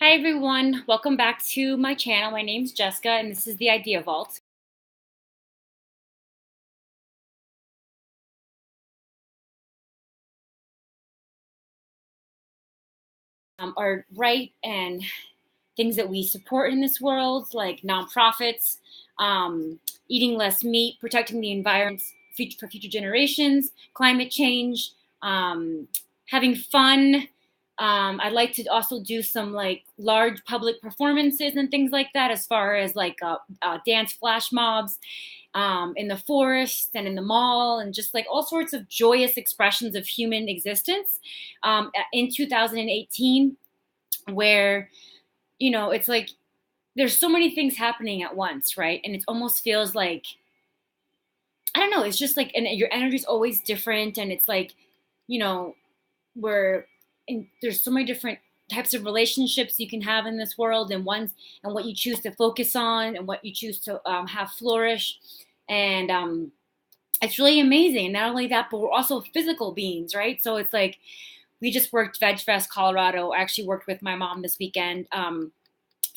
Hi everyone, welcome back to my channel. My name's Jessica and this is the Idea Vault. Are right and things that we support in this world, like nonprofits, eating less meat, protecting the environment for future generations, climate change, having fun. I'd like to also do some like large public performances and things like that, as far as like dance flash mobs in the forest and in the mall, and just like all sorts of joyous expressions of human existence in 2018, where it's like there's so many things happening at once, right? And it almost feels like, I don't know, it's just like, and your energy's always different, and it's like, you know, where there's so many different types of relationships you can have in this world, and what you choose to focus on and what you choose to have flourish, and it's really amazing. And not only that, but we're also physical beings, right? So it's like we just worked Veg Fest Colorado. I actually worked with my mom this weekend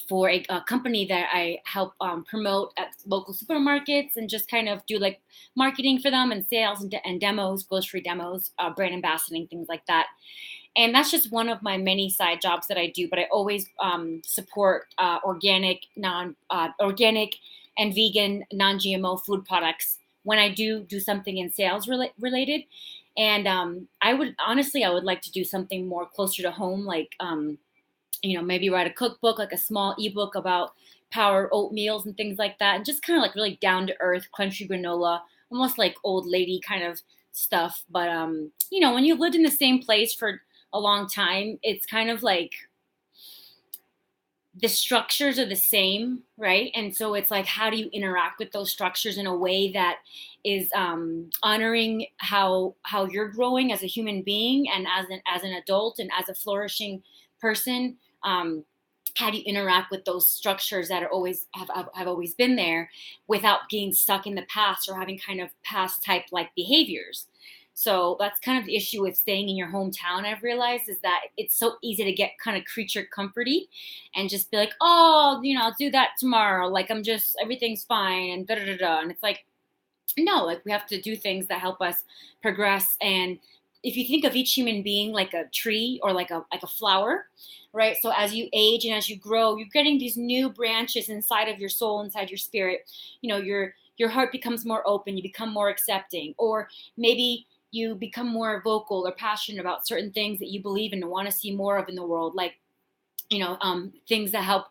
for a company that I help promote at local supermarkets, and just kind of do like marketing for them and sales and demos, grocery demos, brand ambassadoring, things like that. And that's just one of my many side jobs that I do. But I always support organic and vegan, non-GMO food products when I do something in sales related. And I would like to do something more closer to home, like maybe write a cookbook, like a small ebook about power oatmeals and things like that, and just kind of like really down to earth, crunchy granola, almost like old lady kind of stuff. But when you've lived in the same place for a long time, it's kind of like the structures are the same, right? And so it's like, how do you interact with those structures in a way that is honoring how you're growing as a human being, and as an adult, and as a flourishing person. How do you interact with those structures that are always have always been there, without getting stuck in the past or having kind of past type like behaviors? So that's kind of the issue with staying in your hometown. I've realized is that it's so easy to get kind of creature comforty and just be like, oh, I'll do that tomorrow. Like, everything's fine, and da da da da. And it's like, no, like we have to do things that help us progress. And if you think of each human being like a tree, or like a flower, right? So as you age and as you grow, you're getting these new branches inside of your soul, inside your spirit. Your heart becomes more open, you become more accepting, or maybe you become more vocal or passionate about certain things that you believe in and want to see more of in the world, like things that help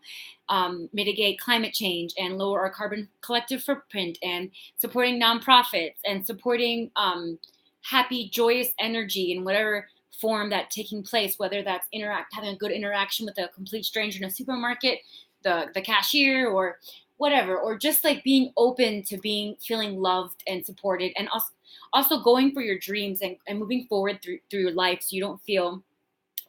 mitigate climate change and lower our carbon collective footprint, and supporting nonprofits, and supporting happy, joyous energy in whatever form that taking place, whether that's having a good interaction with a complete stranger in a supermarket, the cashier, or whatever, or just like being open to feeling loved and supported, and also going for your dreams, and moving forward through your life, so you don't feel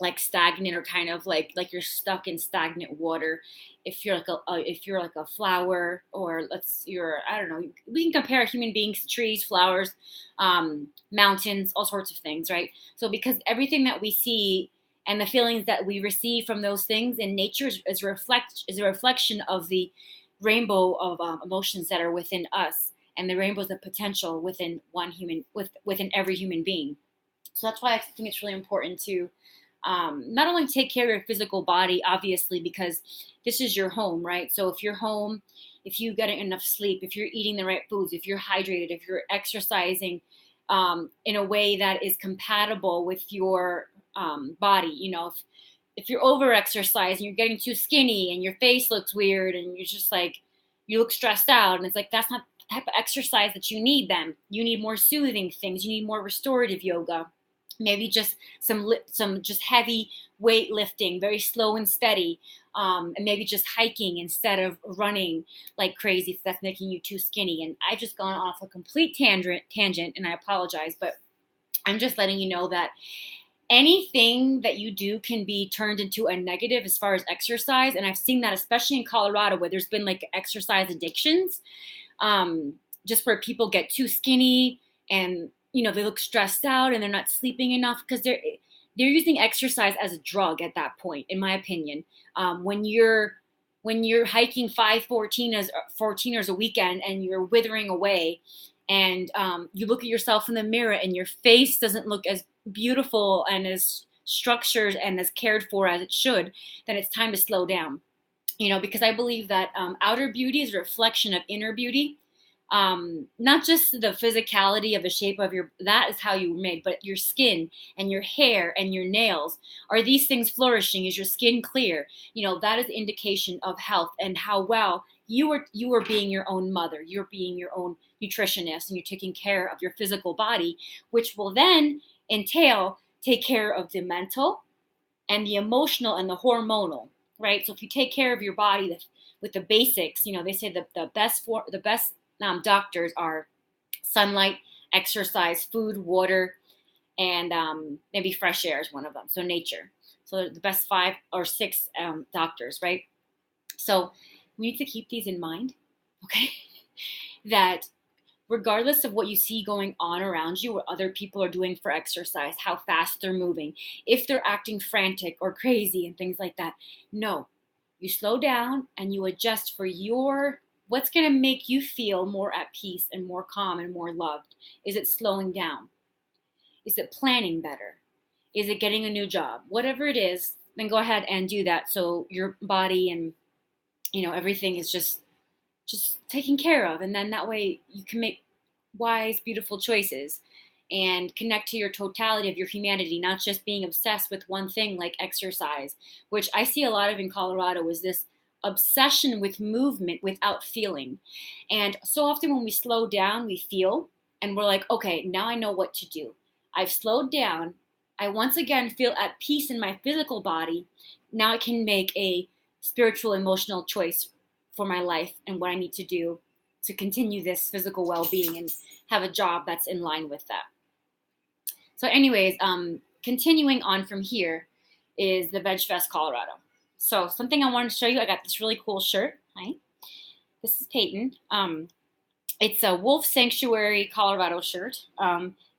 like stagnant, or kind of like you're stuck in stagnant water. If you're like a flower, or I don't know, we can compare human beings to trees, flowers, mountains, all sorts of things, right? So because everything that we see and the feelings that we receive from those things in nature is a reflection of the rainbow of emotions that are within us, and the rainbows of potential within within every human being. So that's why I think it's really important to not only take care of your physical body, obviously, because this is your home, right? So if you're home, if you get enough sleep, if you're eating the right foods, if you're hydrated, if you're exercising in a way that is compatible with your body, if you're over exercising, you're getting too skinny, and your face looks weird, and you're just like, you look stressed out, and it's like, that's not the type of exercise that you need. Then you need more soothing things, you need more restorative yoga, maybe just some just heavy weightlifting, very slow and steady, and maybe just hiking instead of running like crazy if that's making you too skinny. And I've just gone off a complete tangent, and I apologize, but I'm just letting you know that anything that you do can be turned into a negative as far as exercise. And I've seen that especially in Colorado, where there's been like exercise addictions, just where people get too skinny, and they look stressed out, and they're not sleeping enough because they're using exercise as a drug at that point, in my opinion. When you're hiking 14ers a weekend and you're withering away, and you look at yourself in the mirror and your face doesn't look as beautiful and as structured and as cared for as it should, then it's time to slow down. Because I believe that outer beauty is a reflection of inner beauty. Not just the physicality of the shape of that is how you were made, but your skin and your hair and your nails. Are these things flourishing? Is your skin clear? That is indication of health and how well you are being your own mother. You're being your own nutritionist, and you're taking care of your physical body, which will then entail take care of the mental and the emotional and the hormonal, right? So if you take care of your body with the basics, they say the best doctors are sunlight, exercise, food, water, and maybe fresh air is one of them. So nature. So the best 5 or 6 doctors, right? So we need to keep these in mind, okay? That regardless of what you see going on around you, what other people are doing for exercise, how fast they're moving, if they're acting frantic or crazy and things like that, no, you slow down and you adjust for what's going to make you feel more at peace and more calm and more loved. Is it slowing down? Is it planning better? Is it getting a new job? Whatever it is, then go ahead and do that. So your body and everything is just taken care of, and then that way you can make wise, beautiful choices and connect to your totality of your humanity, not just being obsessed with one thing like exercise, which I see a lot of in Colorado, is this obsession with movement without feeling. And so often when we slow down, we feel, and we're like, okay, now I know what to do. I've slowed down. I once again feel at peace in my physical body. Now I can make a spiritual, emotional choice for my life and what I need to do to continue this physical well-being and have a job that's in line with that. So anyways, continuing on from here is the Veg Fest Colorado. So something I wanted to show you, I got this really cool shirt. Hi, this is Peyton. It's a Wolf Sanctuary Colorado shirt,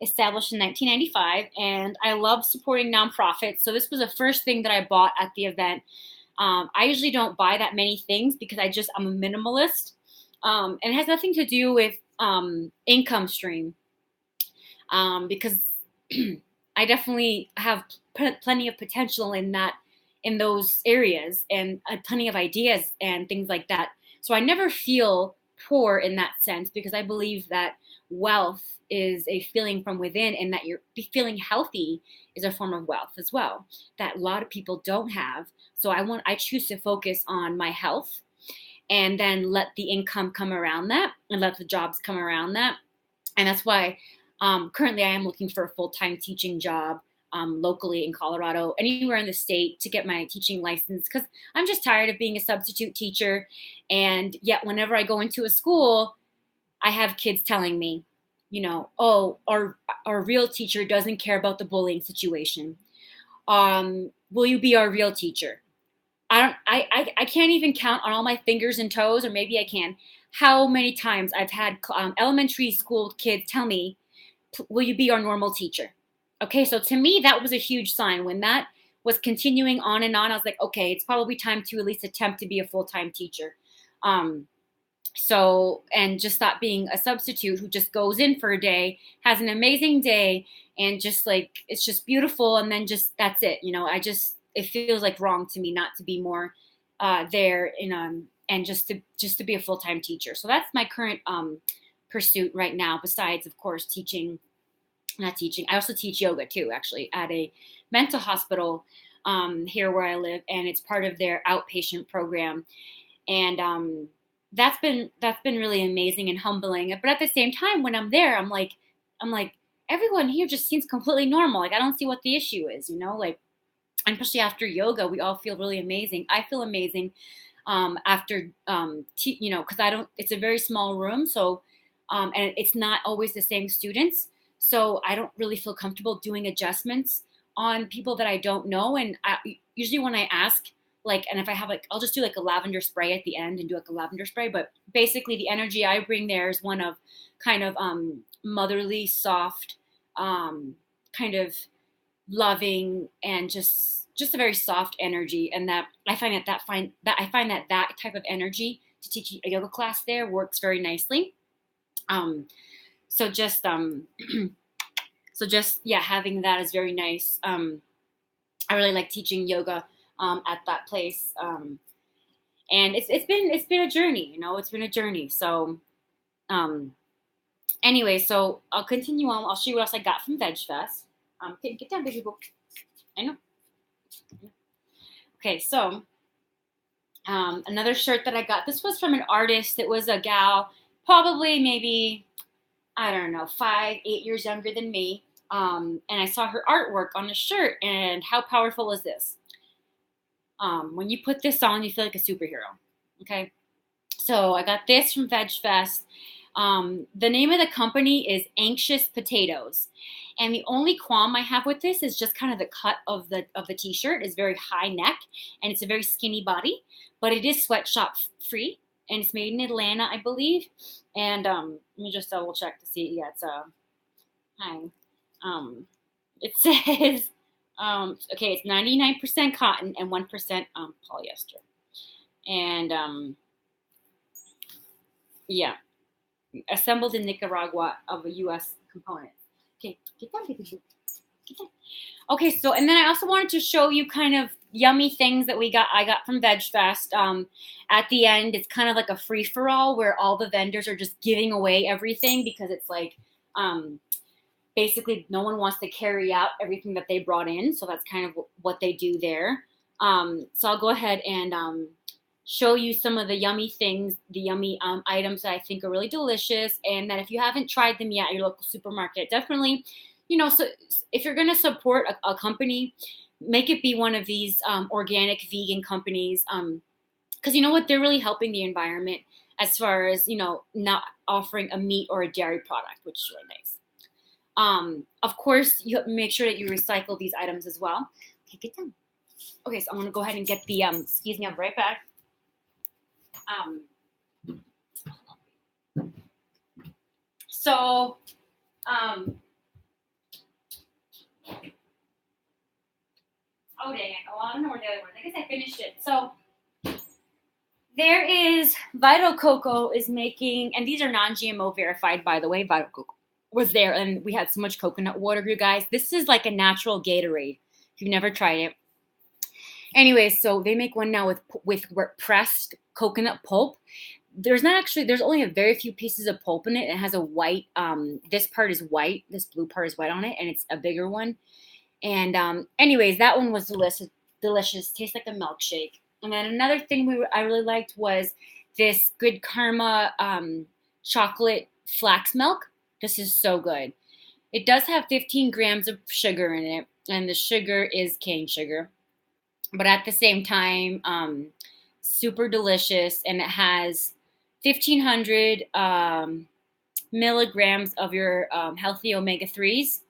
established in 1995, and I love supporting nonprofits. So this was the first thing that I bought at the event. I usually don't buy that many things because I'm a minimalist, and it has nothing to do with income stream, because I definitely have plenty of potential in those areas, and plenty of ideas and things like that. So I never feel poor in that sense, because I believe that wealth is a feeling from within, and that you're feeling healthy is a form of wealth as well that a lot of people don't have. So I choose to focus on my health, and then let the income come around that, and let the jobs come around that. And that's why currently I am looking for a full-time teaching job locally in Colorado, anywhere in the state, to get my teaching license, because I'm just tired of being a substitute teacher. And yet whenever I go into a school, I have kids telling me, oh, our real teacher doesn't care about the bullying situation. Will you be our real teacher? I can't even count on all my fingers and toes, or maybe I can, how many times I've had elementary school kids tell me, will you be our normal teacher? Okay, so to me, that was a huge sign. When that was continuing on and on, I was like, okay, it's probably time to at least attempt to be a full-time teacher. And just stop being a substitute who just goes in for a day, has an amazing day, and just like, it's just beautiful, and then just, that's it. It feels like wrong to me not to be more there and just to be a full-time teacher. So that's my current pursuit right now, besides, of course, not teaching. I also teach yoga too, actually, at a mental hospital here where I live, and it's part of their outpatient program. And that's been really amazing and humbling. But at the same time, when I'm there, I'm like, everyone here just seems completely normal. Like, I don't see what the issue is, like, especially after yoga, we all feel really amazing. I feel amazing after, because it's a very small room. So, and it's not always the same students. So I don't really feel comfortable doing adjustments on people that I don't know. And usually when I ask, and if I have I'll just do a lavender spray at the end and do a lavender spray. But basically the energy I bring there is one of kind of motherly, soft, kind of loving, and just a very soft energy. And that I find that type of energy to teach a yoga class there works very nicely. Um, so just yeah, having that is very nice. I really like teaching yoga at that place. And it's been a journey, it's been a journey. So um, anyway, so I'll continue on. I'll show you what else I got from Veg Fest. Get down, baby book. I know. Okay, so another shirt that I got. This was from an artist. It was a gal, probably maybe, I don't know, 5, 8 years younger than me. And I saw her artwork on a shirt, and how powerful is this? When you put this on, you feel like a superhero. Okay, so I got this from Veg Fest. The name of the company is Anxious Potatoes, and the only qualm I have with this is just kind of the cut of the t-shirt is very high neck, and it's a very skinny body, but it is sweatshop free, and it's made in Atlanta, I believe. And let me just double check to see. Yeah, it's hi. It says okay, it's 99% cotton and 1% polyester, and yeah, assembled in Nicaragua of a U.S. component. Okay, get down, baby. Get down. Okay, so, and then I also wanted to show you kind of yummy things that I got from Veg Fest. At the end, it's kind of like a free-for-all where all the vendors are just giving away everything, because it's like basically no one wants to carry out everything that they brought in. So that's kind of what they do there. So I'll go ahead and show you some of the yummy things, the yummy items that I think are really delicious, and that if you haven't tried them yet at your local supermarket, definitely, so if you're going to support a company, make it be one of these organic vegan companies, because you know what, they're really helping the environment as far as, not offering a meat or a dairy product, which is really nice. Of course, you make sure that you recycle these items as well. Okay, get them. Okay, so I'm going to go ahead and get the, excuse me, I'll be right back. So, oh dang it. Oh, I don't know where the other one is. I guess I finished it. So, there is Vital Coco is making, and these are non-GMO verified, by the way. Vital Coco was there, and we had so much coconut water, you guys. This is like a natural Gatorade. If you've never tried it. Anyway, so they make one now with pressed coconut pulp. There's only a very few pieces of pulp in it. It has a white, this part is white, this blue part is white on it, and it's a bigger one. And anyways, that one was delicious. Tastes like a milkshake. And then another thing I really liked was this Good Karma chocolate flax milk. This is so good. It does have 15 grams of sugar in it, and the sugar is cane sugar. But at the same time, super delicious, and it has 1,500 milligrams of your healthy omega-3s.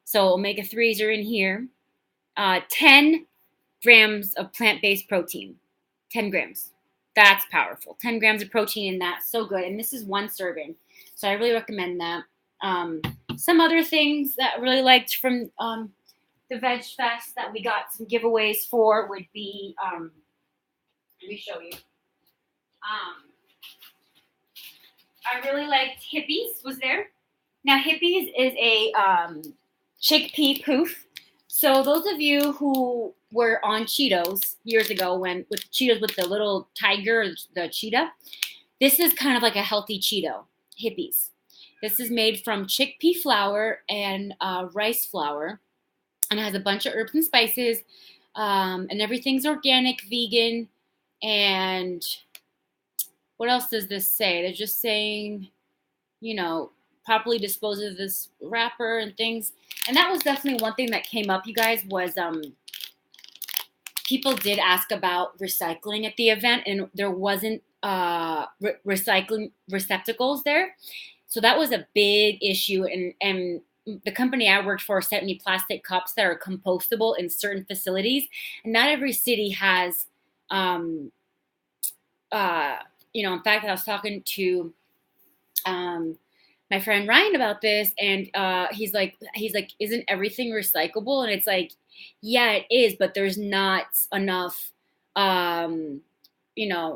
So omega-3s are in here. 10 grams of plant-based protein. 10 grams. That's powerful. 10 grams of protein in that. So good. And this is one serving. So I really recommend that. Some other things that I really liked from the Veg Fest that we got some giveaways for would be, let me show you. I really liked Hippies was there. Now Hippies is a chickpea poof. So those of you who were on Cheetos years ago, with Cheetos with the little tiger, the cheetah, this is kind of like a healthy Cheeto, Hippies. This is made from chickpea flour and rice flour, and it has a bunch of herbs and spices, and everything's organic, vegan, and what else does this say? They're just saying, properly dispose of this wrapper and things. And that was definitely one thing that came up, you guys, was people did ask about recycling at the event, and there wasn't recycling receptacles there. So that was a big issue, and the company I worked for sent me plastic cups that are compostable in certain facilities, and not every city has, in fact, I was talking to my friend Ryan about this, and he's like, isn't everything recyclable? And it's like, yeah, it is, but there's not enough, um,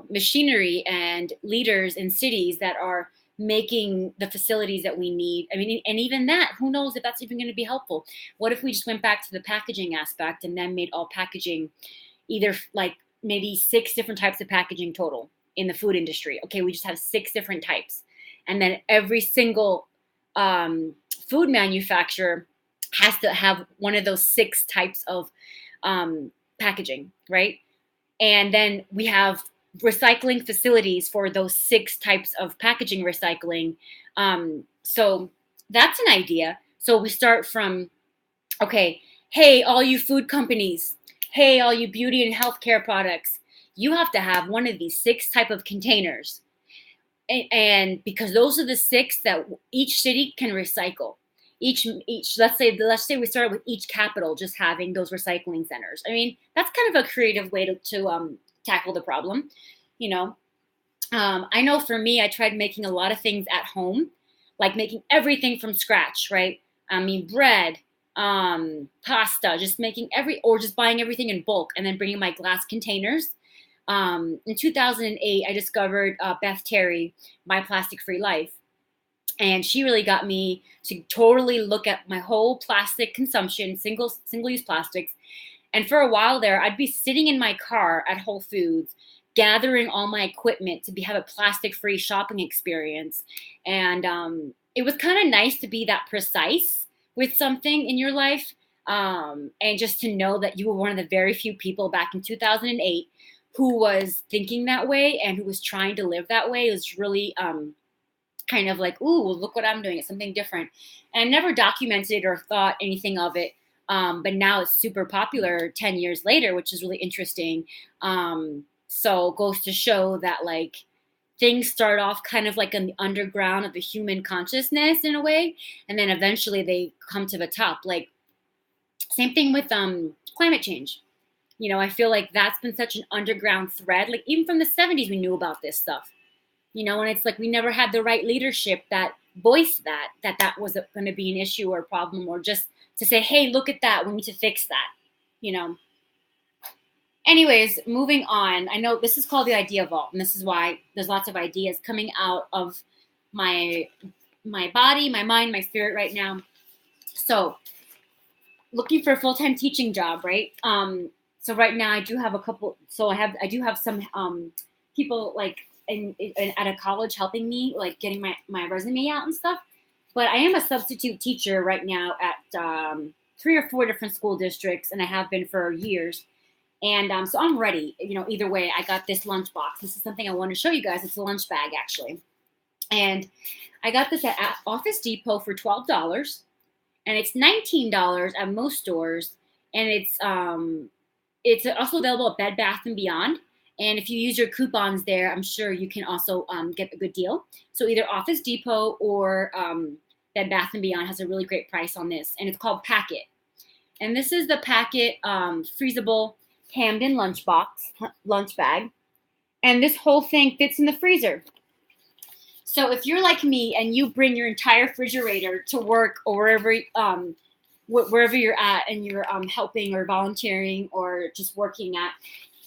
machinery and leaders in cities that are making the facilities that we need. I mean, and even that, who knows if that's even going to be helpful? What if we just went back to the packaging aspect and then made all packaging either like maybe 6 different types of packaging total in the food industry? Okay, we just have 6 different types, and then every single food manufacturer has to have one of those 6 types of packaging, right? And then we have recycling facilities for those 6 types of packaging recycling. So that's an idea. So we start from, okay, hey, all you food companies, hey, all you beauty and healthcare products, you have to have one of these 6 type of containers. And because those are the 6 that each city can recycle. Each let's say we started with each capital just having those recycling centers. I mean, that's kind of a creative way to tackle the problem. I know for me, I tried making a lot of things at home, like making everything from scratch, right? I mean, bread, pasta, just or just buying everything in bulk and then bringing my glass containers. In 2008, I discovered Beth Terry, My Plastic Free Life. And she really got me to totally look at my whole plastic consumption, single-use plastics. And for a while there, I'd be sitting in my car at Whole Foods, gathering all my equipment to have a plastic-free shopping experience. And it was kind of nice to be that precise with something in your life, and just to know that you were one of the very few people back in 2008 who was thinking that way and who was trying to live that way. It was really kind of like, ooh, well, look what I'm doing. It's something different. And I never documented or thought anything of it. But now it's super popular 10 years later, which is really interesting. So it goes to show that like things start off kind of like in the underground of the human consciousness in a way. And then eventually they come to the top. Like same thing with climate change. I feel like that's been such an underground thread. Like even from the 70s, we knew about this stuff. And it's like we never had the right leadership that voiced that was going to be an issue or a problem, or just to say, hey, look at that, we need to fix that. Anyways, moving on. I know this is called the Idea Vault, and this is why there's lots of ideas coming out of my body, my mind, my spirit right now. So looking for a full-time teaching job, right? So right now I do have a couple, I do have some people like at a college helping me, like getting my resume out and stuff. But I am a substitute teacher right now at 3 or 4 different school districts, and I have been for years. And so I'm ready. Either way, I got this lunch box. This is something I want to show you guys. It's a lunch bag, actually. And I got this at Office Depot for $12, and it's $19 at most stores. And it's also available at Bed Bath & Beyond. And if you use your coupons there, I'm sure you can also get a good deal. So either Office Depot or Bed Bath & Beyond has a really great price on this. And it's called PackIt. And this is the PackIt Freezable Hamden lunch bag. And this whole thing fits in the freezer. So if you're like me and you bring your entire refrigerator to work or wherever you're at and you're helping or volunteering or just working at,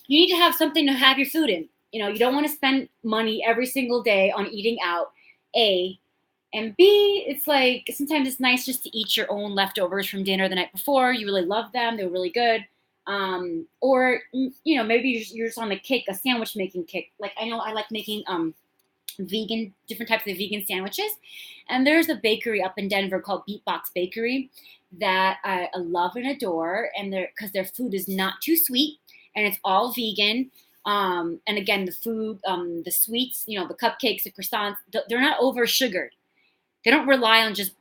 you need to have something to have your food in. You don't want to spend money every single day on eating out, A. And B, it's like sometimes it's nice just to eat your own leftovers from dinner the night before. You really love them. They're really good. Or, maybe you're just on the kick, a sandwich making kick. Like I know I like making different types of vegan sandwiches. And there's a bakery up in Denver called Beatbox Bakery that I love and adore. And because their food is not too sweet. And it's all vegan. And again, the food, the sweets, the cupcakes, the croissants, they're not over sugared. They don't rely on just,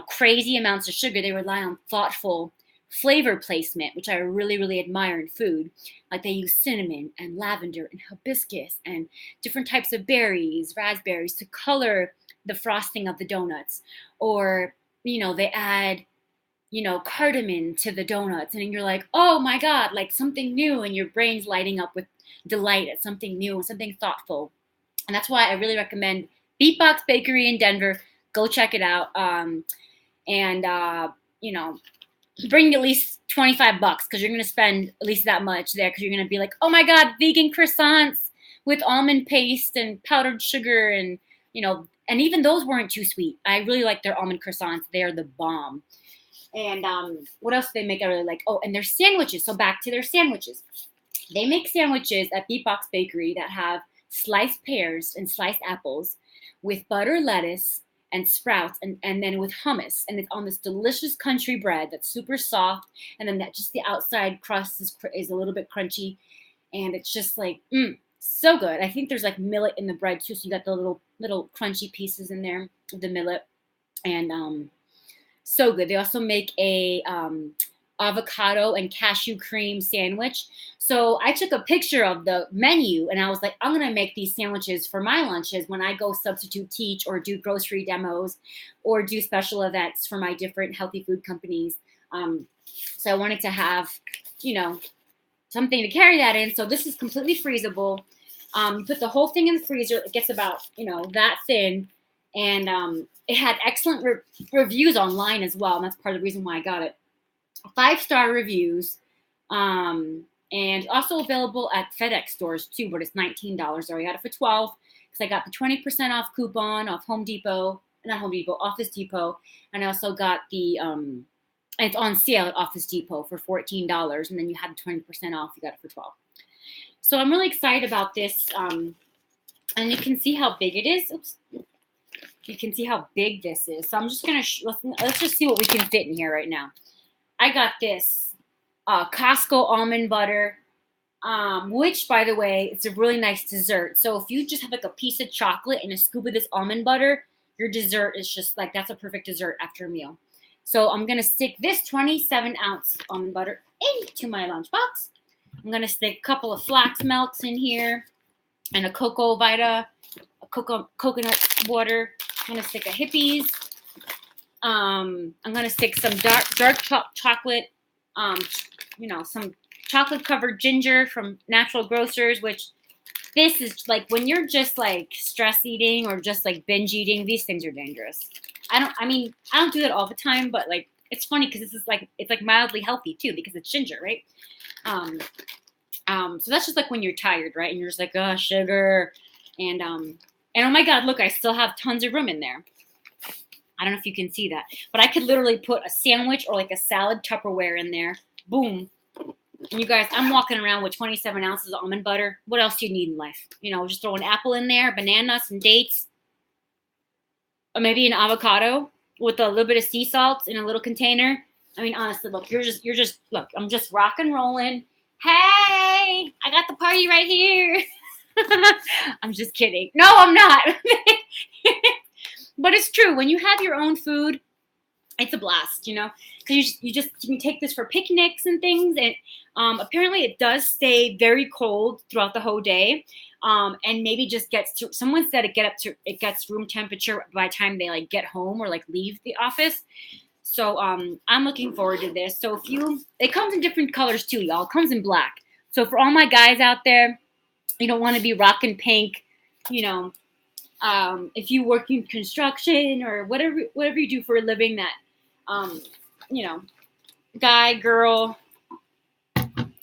crazy amounts of sugar. They rely on thoughtful flavor placement, which I really, really admire in food. Like they use cinnamon and lavender and hibiscus and different types of berries, raspberries to color the frosting of the donuts. Or, they add cardamom to the donuts, and you're like, oh my God, like something new, and your brain's lighting up with delight at something new and something thoughtful. And that's why I really recommend Beatbox Bakery in Denver. Go check it out. And you know, bring at least $25 because you're gonna spend at least that much there because you're gonna be like, oh my god, vegan croissants with almond paste and powdered sugar, and and even those weren't too sweet. I really like their almond croissants. They are the bomb. And what else do they make I really like? Oh, and their sandwiches. So back to their sandwiches. They make sandwiches at Beatbox Bakery that have sliced pears and sliced apples with butter, lettuce, and sprouts, and then with hummus. And it's on this delicious country bread that's super soft. And then that just the outside crust is a little bit crunchy. And it's just like, so good. I think there's like millet in the bread too. So you got the little crunchy pieces in there of the millet. And so good. They also make a avocado and cashew cream sandwich. So I took a picture of the menu and I was like, I'm going to make these sandwiches for my lunches when I go substitute teach or do grocery demos or do special events for my different healthy food companies. So I wanted to have, something to carry that in. So this is completely freezable. Put the whole thing in the freezer. It gets about, that thin. And it had excellent reviews online as well. And that's part of the reason why I got it. 5-star reviews, and also available at FedEx stores too, but it's $19. So I got it for $12 because I got the 20% off coupon off Office Depot, and I also got the it's on sale at Office Depot for $14, and then you had the 20% off. You got it for $12. So I'm really excited about this, and you can see how big it is. Oops. You can see how big this is. So I'm just gonna let's just see what we can fit in here right now. I got this Costco almond butter, which, by the way, it's a really nice dessert. So if you just have like a piece of chocolate and a scoop of this almond butter, your dessert is just like, that's a perfect dessert after a meal. So I'm going to stick this 27-ounce almond butter into my lunchbox. I'm going to stick a couple of flax melts in here and a coconut water. I'm going to stick a Hippies. I'm going to stick some dark chocolate, some chocolate covered ginger from Natural Grocers, which this is like when you're just like stress eating or just like binge eating, these things are dangerous. I don't do that all the time, but like, it's funny because it's like mildly healthy too, because it's ginger, right? So that's just like when you're tired, right? And you're just like, oh, sugar. And oh my God, look, I still have tons of room in there. I don't know if you can see that, but I could literally put a sandwich or like a salad Tupperware in there. Boom. And you guys, I'm walking around with 27 ounces of almond butter. What else do you need in life? Just throw an apple in there, banana, some dates, or maybe an avocado with a little bit of sea salt in a little container. I mean, honestly, look, look, I'm just rock and rolling. Hey, I got the party right here. I'm just kidding. No, I'm not. But it's true. When you have your own food, it's a blast, because you can take this for picnics and things. And apparently it does stay very cold throughout the whole day. And maybe just someone said it gets room temperature by the time they like get home or like leave the office. So I'm looking forward to this. So it comes in different colors too, y'all. It comes in black. So for all my guys out there, you don't want to be rocking pink, if you work in construction or whatever you do for a living, that, guy, girl.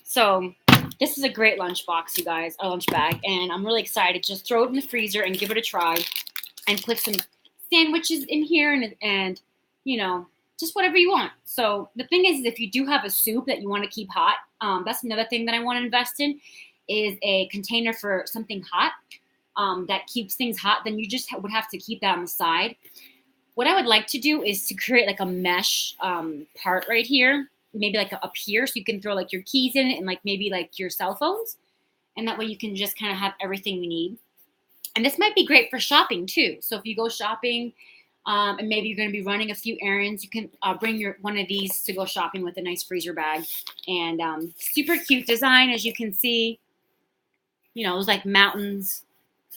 So this is a great lunchbox, you guys, a lunch bag. And I'm really excited. Just throw it in the freezer and give it a try and put some sandwiches in here and just whatever you want. So the thing is, if you do have a soup that you want to keep hot, that's another thing that I want to invest in is a container for something hot. That keeps things hot, then you just would have to keep that on the side. What I would like to do is to create like a mesh part right here, maybe like up here, so you can throw like your keys in it and like maybe like your cell phones, and that way you can just kind of have everything you need. And this might be great for shopping too. So if you go shopping and maybe you're going to be running a few errands, you can bring one of these to go shopping with a nice freezer bag. And super cute design, as you can see. It was like mountains.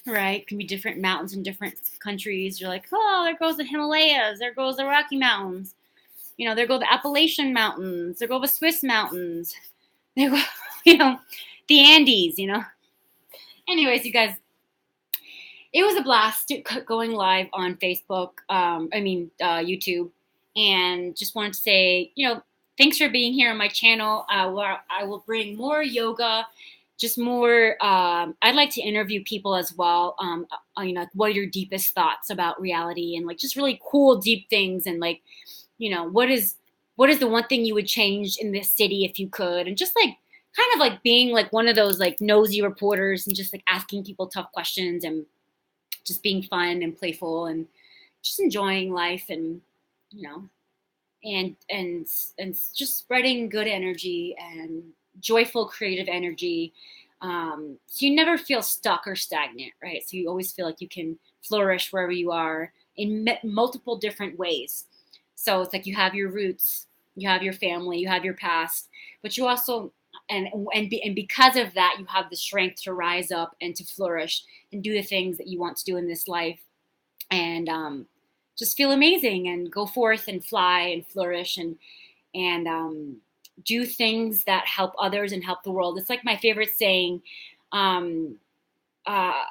Right, it can be different mountains in different countries. You're like, oh, there goes the Himalayas. There goes the Rocky Mountains. There go the Appalachian Mountains. There go the Swiss Mountains. There go, the Andes. Anyways, you guys, it was a blast going live on Facebook. YouTube, and just wanted to say, thanks for being here on my channel. Where I will bring more yoga, just more. I'd like to interview people as well. What are your deepest thoughts about reality, and like just really cool, deep things, and like, what is the one thing you would change in this city if you could, and just like kind of like being like one of those like nosy reporters and just like asking people tough questions and just being fun and playful and just enjoying life, and you know and just spreading good energy and joyful creative energy, so you never feel stuck or stagnant, right? So you always feel like you can flourish wherever you are in multiple different ways. So it's like you have your roots, you have your family, you have your past, but you also and because of that, you have the strength to rise up and to flourish and do the things that you want to do in this life, and just feel amazing and go forth and fly and flourish, and do things that help others and help the world. It's like my favorite saying. Um, uh,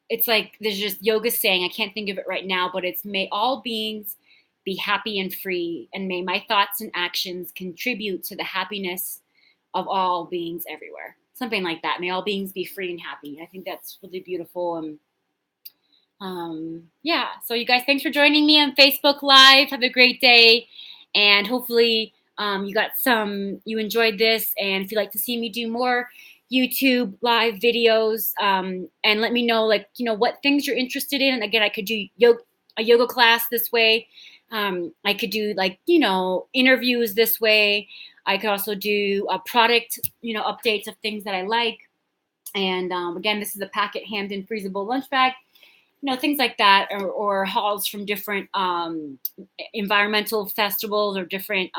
it's like there's just yoga saying, I can't think of it right now, but it's, may all beings be happy and free, and may my thoughts and actions contribute to the happiness of all beings everywhere. Something like that. May all beings be free and happy. I think that's really beautiful. And yeah, so you guys, thanks for joining me on Facebook Live. Have a great day, and hopefully you enjoyed this. And if you'd like to see me do more YouTube live videos, and let me know, like, what things you're interested in. And again, I could do a yoga class this way. I could do, like, interviews this way. I could also do a product, updates of things that I like. And again, this is a PackIt Hampton freezable lunch bag. Things like that, or hauls from different environmental festivals, or different,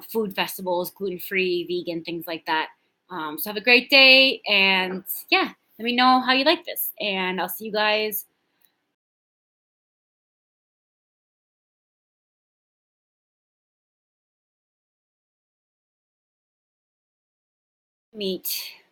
food festivals, gluten-free, vegan, things like that. So have a great day, and yeah, let me know how you like this, and I'll see you guys. Meet.